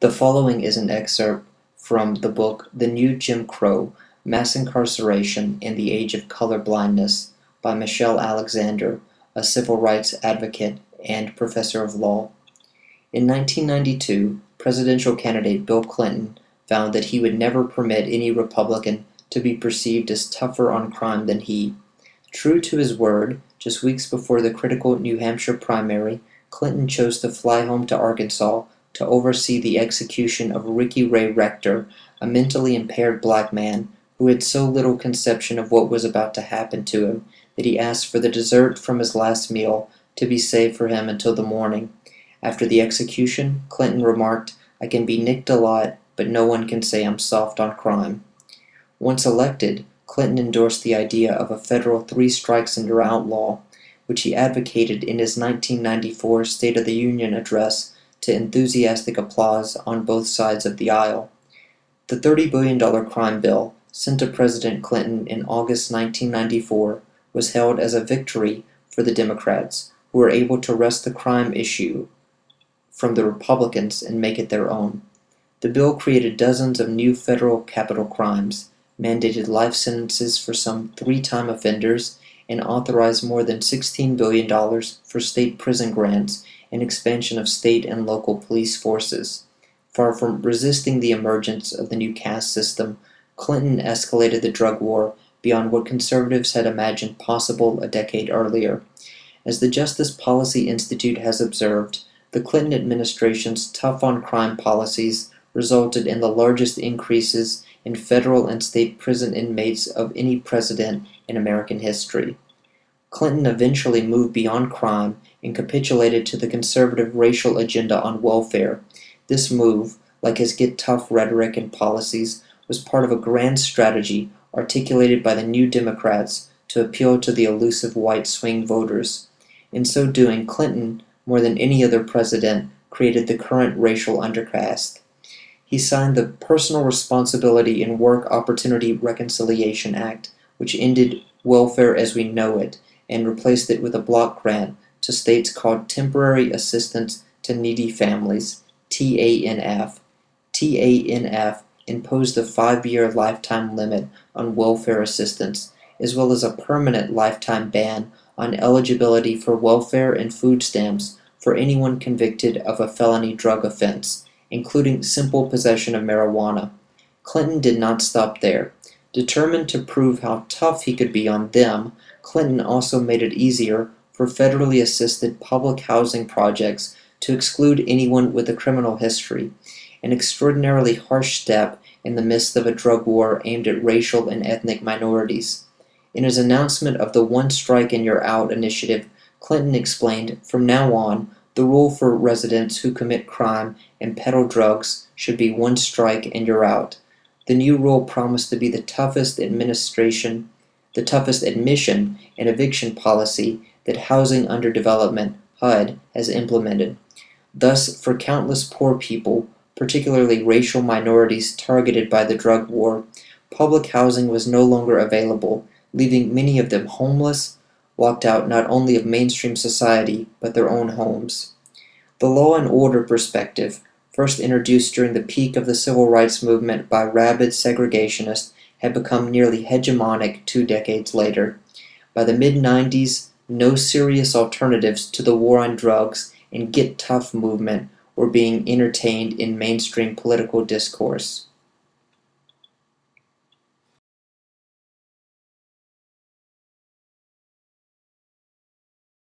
The following is an excerpt from the book The New Jim Crow: Mass Incarceration in the Age of Colorblindness by Michelle Alexander, a civil rights advocate and professor of law. In 1992, presidential candidate Bill Clinton vowed that he would never permit any Republican to be perceived as tougher on crime than he. True to his word, just weeks before the critical New Hampshire primary, Clinton chose to fly home to Arkansas to oversee the execution of Ricky Ray Rector, a mentally impaired black man who had so little conception of what was about to happen to him that he asked for the dessert from his last meal to be saved for him until the morning. After the execution, Clinton remarked, "I can be nicked a lot, but no one can say I'm soft on crime." Once elected, Clinton endorsed the idea of a federal 3 strikes and you're out law, which he advocated in his 1994 State of the Union address to enthusiastic applause on both sides of the aisle. The $30 billion crime bill, sent to President Clinton in August 1994, was hailed as a victory for the Democrats, who were able to wrest the crime issue from the Republicans and make it their own. The bill created dozens of new federal capital crimes, mandated life sentences for some 3-time offenders, and authorized more than $16 billion for state prison grants and expansion of state and local police forces. Far from resisting the emergence of the new caste system, Clinton escalated the drug war beyond what conservatives had imagined possible a decade earlier. As the Justice Policy Institute has observed, the Clinton administration's tough-on-crime policies resulted in the largest increases in federal and state prison inmates of any president in American history. Clinton eventually moved beyond crime and capitulated to the conservative racial agenda on welfare. This move, like his get tough rhetoric and policies, was part of a grand strategy articulated by the New Democrats to appeal to the elusive white swing voters. In so doing, Clinton, more than any other president, created the current racial undercaste. He signed the Personal Responsibility in Work Opportunity Reconciliation Act, which ended welfare as we know it and replaced it with a block grant to states called Temporary Assistance to Needy Families, TANF. TANF imposed a 5-year lifetime limit on welfare assistance, as well as a permanent lifetime ban on eligibility for welfare and food stamps for anyone convicted of a felony drug offense, including simple possession of marijuana. Clinton did not stop there. Determined to prove how tough he could be on them, Clinton also made it easier for federally assisted public housing projects to exclude anyone with a criminal history, an extraordinarily harsh step in the midst of a drug war aimed at racial and ethnic minorities. In his announcement of the 1 strike and you're out initiative, Clinton explained, "From now on, the rule for residents who commit crime and peddle drugs should be 1 strike and you're out." The new rule promised to be the toughest admission and eviction policy that Housing Under Development (HUD) has implemented. Thus, for countless poor people, particularly racial minorities targeted by the drug war, public housing was no longer available, leaving many of them homeless, locked out not only of mainstream society but their own homes. The law and order perspective, first introduced during the peak of the civil rights movement by rabid segregationists, had become nearly hegemonic 2 decades later. By the mid-90s, no serious alternatives to the war on drugs and get tough movement were being entertained in mainstream political discourse.